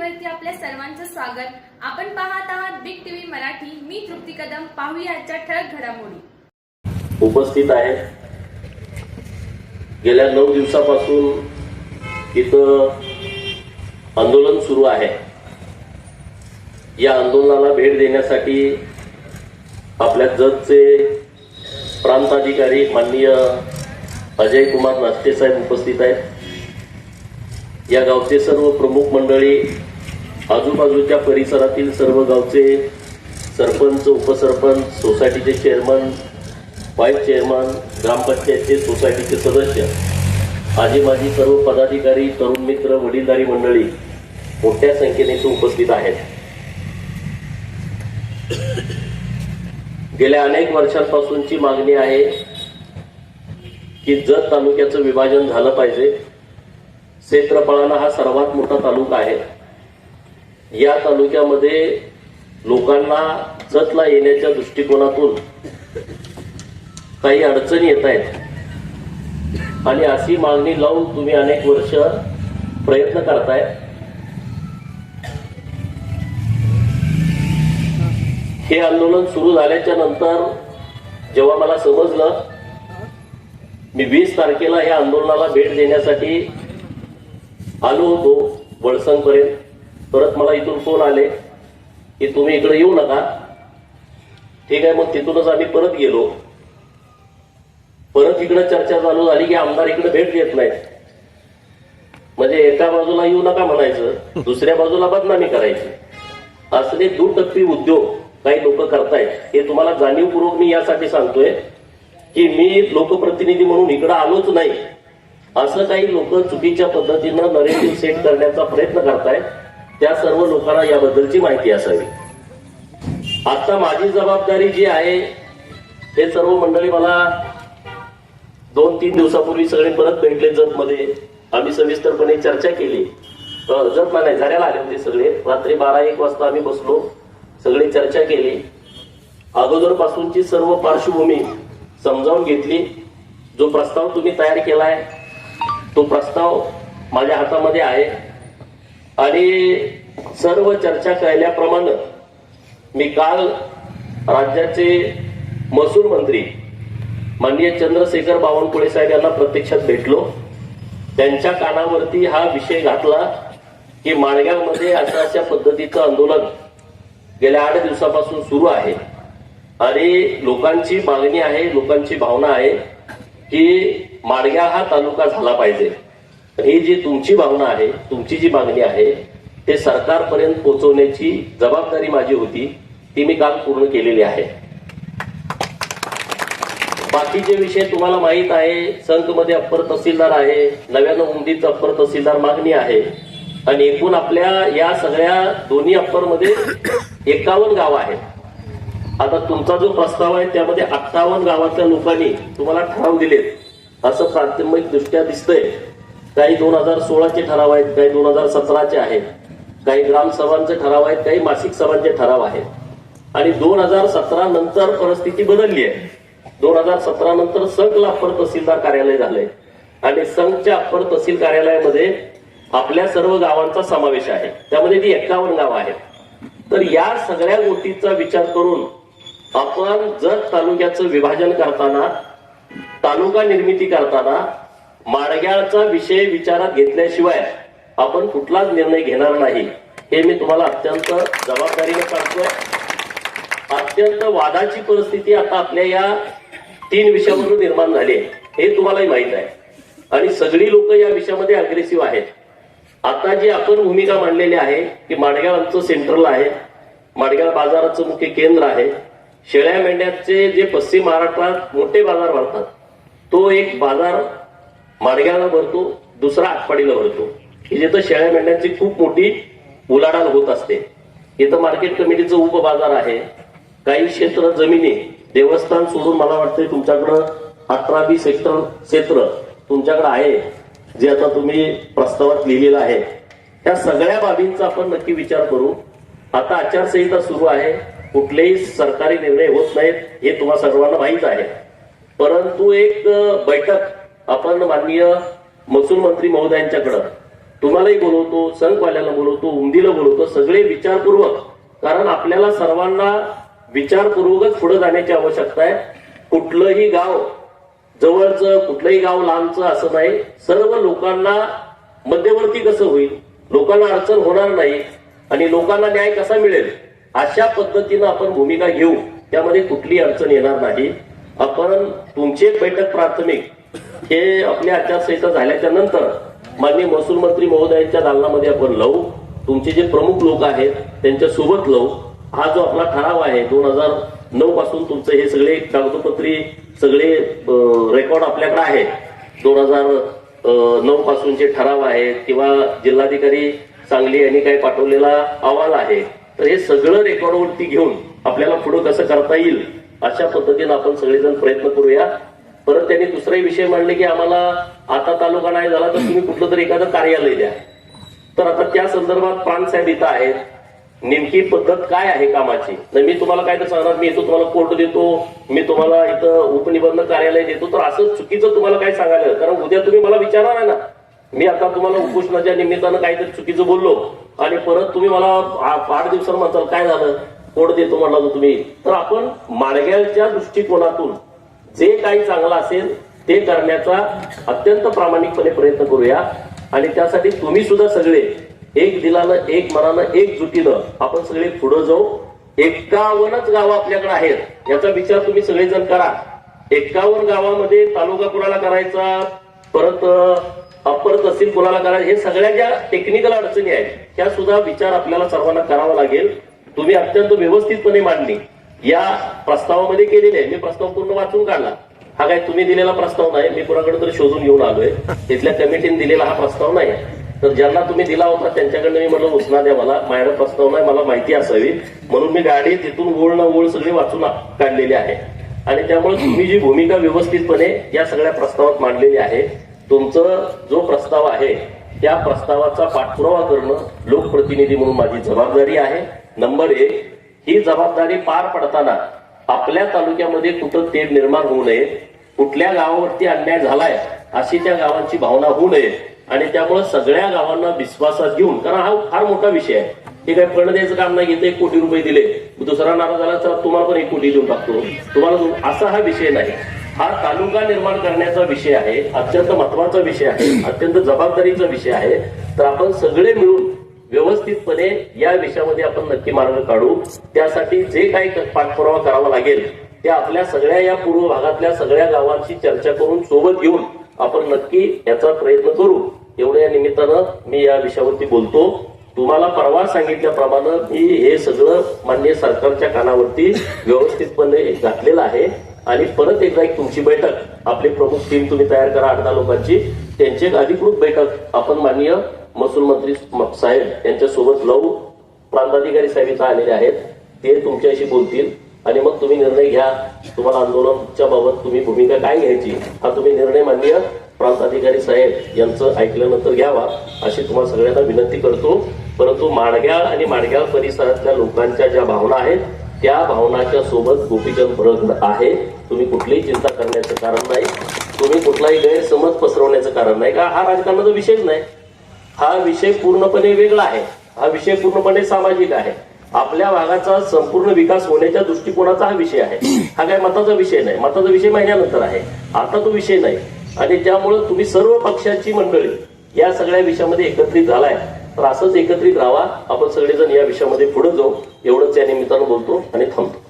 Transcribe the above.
चॅनलवरती आपल्या सर्वांचं स्वागत. आपण पाहत आहात बिग टीव्ही मराठी. मी तृप्ती कदम. पाहूया आजच्या ठळक घडामोडी. उपस्थित आहेत. गेल्या 9 दिवसापासून इथं आंदोलन सुरू आहे. या आंदोलनाला भेट देण्यासाठी आपल्या जतचे प्रांताधिकारी माननीय अजय कुमार नाश्ते साहेब उपस्थित आहेत. या गावचे सर्व प्रमुख मंडळी, आजूबाजूच्या परिसरातील सर्व गावचे सरपंच, उपसरपंच, सोसायटीचे चेअरमन, व्हाईस चेअरमन, ग्रामपंचायतचे सोसायटीचे सदस्य, आजी माजी सर्व पदाधिकारी, तरुण मित्र, वडीलधारी मंडळी मोठ्या संख्येने उपस्थित आहेत. गेल्या अनेक वर्षांपासूनची मागणी आहे की जत तालुक्याचं विभाजन झालं पाहिजे. क्षेत्रफळाने हा सर्वात मोठा तालुका आहे. या तालुक्यामध्ये लोकांना जतला येण्याच्या दृष्टिकोनातून काही अडचणी येत आहेत आणि अशी मागणी लावून तुम्ही अनेक वर्ष प्रयत्न करताय. हे आंदोलन सुरू झाल्याच्या नंतर जेव्हा मला समजलं, मी 20 तारखेला या आंदोलनाला भेट देण्यासाठी आलो होतो वळसंगपर्यंत. परत मला इथून फोन आले की तुम्ही इकडे येऊ नका. ठीक आहे, मग तिथूनच आम्ही परत गेलो. परत इकडे चर्चा चालू झाली की आमदार इकडे भेट देत नाहीत. म्हणजे एका बाजूला येऊ नका म्हणायचं, दुसऱ्या बाजूला बदनामी करायची. असले दुटप्पी उद्योग काही लोक करतायत. हे तुम्हाला जाणीवपूर्वक मी यासाठी सांगतोय की मी लोकप्रतिनिधी म्हणून इकडे आलोच नाही. असं काही लोक चुकीच्या पद्धतीनं नरेटिव्ह सेट करण्याचा प्रयत्न करतायत. त्या सर्व लोकांना याबद्दलची माहिती असावी. आता माझी जबाबदारी जी आहे, हे सर्व मंडळी मला 2-3 दिवसापूर्वी सगळे परत भेटले जतमध्ये. आम्ही सविस्तरपणे चर्चा केली. जतला नाही, झऱ्याला आले होते सगळे. रात्री 12-1 वाजता आम्ही बसलो, सगळी चर्चा केली. अगोदर पासूनची सर्व पार्श्वभूमी समजावून घेतली. जो प्रस्ताव तुम्ही तयार केलाय तो प्रस्ताव माझ्या हातामध्ये आहे आणि सर्व चर्चा केल्याप्रमाणे मी काल राज्याचे महसूल मंत्री माननीय चंद्रशेखर बावनकुळे साहेब यांना प्रत्यक्षात भेटलो. त्यांच्या कानावरती हा विषय घातला की माणगावमध्ये अशा पद्धतीचं आंदोलन गेल्या 8 दिवसापासून सुरू आहे आणि लोकांची मागणी आहे, लोकांची भावना आहे की माडगाव हा तालुका झाला पाहिजे. ही जी तुमची भावना आहे, तुमची जी मागणी आहे, ते सरकारपर्यंत पोहोचवण्याची जबाबदारी माझी होती. ती मी काल पूर्ण केलेली आहे. बाकीचे विषय तुम्हाला माहित आहे. संघमध्ये अप्पर तहसीलदार आहे, नव्यानं उमदीचं अप्पर तहसीलदार मागणी आहे आणि एकूण आपल्या या सगळ्या दोन्ही अप्पर मध्ये 51 गाव आहेत. आता तुमचा जो प्रस्ताव आहे त्यामध्ये 58 गावातल्या लोकांनी तुम्हाला ठराव दिलेत असं प्राथमिक दृष्ट्या दिसतंय. काही 2016चे ठराव आहेत, काही 2017चे आहेत, काही ग्रामसभांचे ठराव आहेत, काही मासिक सभांचे ठराव आहेत आणि 2017 नंतर परिस्थिती बदलली आहे. 2017 नंतर संघला अप्पर तहसीलदार कार्यालय झालंय आणि संघच्या अप्पर तहसील कार्यालयामध्ये आपल्या सर्व गावांचा समावेश आहे. त्यामध्ये ती 51 गाव आहेत. तर या सगळ्या गोष्टीचा विचार करून आपण जत तालुक्याचं विभाजन करताना, तालुका निर्मिती करताना माडगावचा विषय विचारात घेतल्याशिवाय आपण कुठलाच निर्णय घेणार नाही. हे मी तुम्हाला अत्यंत जबाबदारीने सांगतोय. अत्यंत वादाची परिस्थिती आता आपल्या या 3 विषयावरून निर्माण झाली आहे, हे तुम्हालाही माहित आहे आणि सगळी लोक या विषयामध्ये अग्रेसिव्ह आहेत. आता जी आपण भूमिका मांडलेली आहे की माडगाव आमचं सेंट्रल आहे, माडगाव बाजाराचं मुख्य केंद्र आहे. शेळ्या मेंढ्याचे जे पश्चिम महाराष्ट्रात मोठे बाजार भरतात, तो एक बाजार माडगावला भरतो, दुसरा आटपाडीला भरतो. जिथं शेळ्या मेंढ्यांची खूप मोठी उलाढाल होत असते. इथं मार्केट कमिटीचं उपबाजार आहे. काही क्षेत्र जमिनी देवस्थान सोडून मला वाटतंय तुमच्याकडं 18-20 हेक्टर क्षेत्र तुमच्याकडे आहे, जे आता तुम्ही प्रस्तावात लिहिलेलं आहे. त्या सगळ्या बाबींचा आपण नक्की विचार करू. आता आचारसंहिता सुरू आहे, कुठलेही सरकारी निर्णय होत नाहीत, हे तुम्हा सर्वांना माहीत आहे. परंतु एक बैठक आपण माननीय महसूल मंत्री महोदयांच्याकडं तुम्हालाही बोलवतो, संघवाल्याला बोलवतो, उमदीला बोलवतो, सगळे विचारपूर्वक. कारण आपल्याला सर्वांना विचारपूर्वकच पुढे जाण्याची आवश्यकता आहे. कुठलंही गाव जवळचं, कुठलंही गाव लांबचं असं नाही. सर्व लोकांना मध्यवर्ती कसं होईल, लोकांना अडचण होणार नाही आणि लोकांना न्याय कसा मिळेल, अशा पद्धतीनं आपण भूमिका घेऊ. त्यामध्ये कुठली अडचण येणार नाही. आपण तुमची एक बैठक प्राथमिक हे आपली आचारसंहिता झाल्याच्या नंतर माननीय महसूल मंत्री महोदयांच्या दालनामध्ये आपण लावू. तुमचे जे प्रमुख लोक आहेत त्यांच्या सोबत लावू. हा जो आपला ठराव आहे 2009 पासून तुमचे हे सगळे कागदोपत्री सगळे रेकॉर्ड आपल्याकडे आहेत. 2009 पासूनचे ठराव आहेत किंवा जिल्हाधिकारी सांगली यांनी काही पाठवलेला अहवाल आहे. तर हे सगळं रेकॉर्डवरती घेऊन आपल्याला पुढे कसं करता येईल अशा पद्धतीनं आपण सगळेजण प्रयत्न करूया. परत त्यांनी दुसराही विषय मांडले की आम्हाला आता तालुका नाही झाला तर तुम्ही कुठलं तरी एखादं कार्यालय द्या. तर आता त्या संदर्भात प्राणसाहेब इथं आहेत. नेमकी पद्धत काय आहे कामाची, नाही मी तुम्हाला काय तर सांगणार मी इथं तुम्हाला कोर्ट देतो, मी तुम्हाला इथं उपनिबंधक कार्यालय देतो, तर असं चुकीचं तुम्हाला काय सांगायला. कारण उद्या तुम्ही मला विचारणार आहे ना, मी आता तुम्हाला उपोषणाच्या निमित्तानं काहीतरी चुकीचं बोललो आणि परत तुम्ही मला 8 दिवसांनी म्हणताल काय झालं, कोर्ट देतो म्हणला तर तुम्ही. तर आपण माडग्याच्या दृष्टिकोनातून जे काही चांगलं असेल ते करण्याचा अत्यंत प्रामाणिकपणे प्रयत्न करूया. आणि त्यासाठी तुम्ही सुद्धा सगळे एक दिलानं, एक मनानं, एकजुटीनं आपण सगळे पुढे जाऊ. 51च गावं आपल्याकडे आहेत याचा विचार तुम्ही सगळेजण करा. 51 गावामध्ये तालुका कुणाला करायचा, परत अप्पर तहसील कुणाला करायचं, हे सगळ्या ज्या टेक्निकल अडचणी आहेत त्या सुद्धा विचार आपल्याला सर्वांना करावा लागेल. तुम्ही अत्यंत व्यवस्थितपणे मांडणी या प्रस्तावामध्ये केलेली आहे. मी प्रस्ताव पूर्ण वाचून काढला. हा काय तुम्ही दिलेला प्रस्ताव नाही, मी कुणाकडे तरी शोधून घेऊन आलोय. तिथल्या कमिटीने दिलेला हा प्रस्ताव नाही. तर ज्यांना तुम्ही दिला होता त्यांच्याकडनं मी म्हटलं उचना द्या, मला माझ्याकडे प्रस्ताव नाही, मला माहिती असावी म्हणून मी गाडी तिथून ओळ न ओळ सगळी वाचून काढलेली आहे. आणि त्यामुळे तुम्ही जी भूमिका व्यवस्थितपणे या सगळ्या प्रस्तावात मांडलेली आहे, तुमचं जो प्रस्ताव आहे त्या प्रस्तावाचा पाठपुरावा करणं लोकप्रतिनिधी म्हणून माझी जबाबदारी आहे. नंबर 1, ही जबाबदारी पार पडताना आपल्या तालुक्यामध्ये कुठं तेढ निर्माण होऊ नये, कुठल्या गावावरती अन्याय झालाय अशी त्या गावांची भावना होऊ नये. आणि त्यामुळे सगळ्या गावांना विश्वासात घेऊन, कारण हा फार मोठा विषय आहे, हे काही फळ द्यायचं काम नाही. घेते 1 कोटी रुपये दिले, दुसरा नाराज झाला तर तुम्हाला पण 1 कोटी देऊन टाकतो तुम्हाला, असा हा विषय नाही. हा तालुका निर्माण करण्याचा विषय आहे, अत्यंत महत्वाचा विषय आहे, अत्यंत जबाबदारीचा विषय आहे. तर आपण सगळे मिळून व्यवस्थितपणे या विषयामध्ये आपण नक्की मार्ग काढू. त्यासाठी जे काही पाठपुरावा करावा लागेल ते आपल्या सगळ्या या पूर्व भागातल्या सगळ्या गावांची चर्चा करून सोबत घेऊन आपण नक्की याचा प्रयत्न करू. एवढ्या या निमित्तानं मी या विषयावरती बोलतो. तुम्हाला परवा सांगितल्याप्रमाणे मी हे सगळं माननीय सरकारच्या कानावरती व्यवस्थितपणे घातलेलं आहे. आणि परत एकदा एक तुमची बैठक, आपली प्रमुख टीम तुम्ही तयार करा 8-10 लोकांची, त्यांची एक अधिकृत बैठक आपण माननीय महसूल मंत्री साहेब यांच्या सोबत लावू. प्रांताधिकारी साहेब इथं आलेले आहेत, ते तुमच्याशी बोलतील आणि मग तुम्ही निर्णय घ्या. तुम्हाला आंदोलनाच्या बाबत तुम्ही भूमिका काय घ्यायची हा तुम्ही निर्णय माननीय प्रांताधिकारी साहेब यांचं ऐकल्यानंतर घ्यावा अशी तुम्हाला सगळ्यांना विनंती करतो. परंतु माडग्याळ आणि माडग्याळ परिसरातल्या लोकांच्या ज्या भावना आहेत त्या भावनाच्या सोबत गोपीचंद फळक आहे. तुम्ही कुठलीही चिंता करण्याचं कारण नाही, तुम्ही कुठलाही गैरसमज पसरवण्याचं कारण नाही. का हा राजकारणाचा विषयच नाही, हा विषय पूर्णपणे वेगळा आहे. हा विषय पूर्णपणे सामाजिक आहे. आपल्या भागाचा संपूर्ण विकास होण्याच्या दृष्टिकोनाचा हा विषय आहे. हा काय मताचा विषय नाही, मताचा विषय महिन्यानंतर आहे, आता तो विषय नाही. आणि त्यामुळे तुम्ही सर्व पक्षांची मंडळी या सगळ्या विषयामध्ये एकत्रित झालाय, तर असंच एकत्रित राहा. आपण सगळेजण या विषयामध्ये पुढे जाऊ. एवढंच या निमित्तानं बोलतो आणि थांबतो.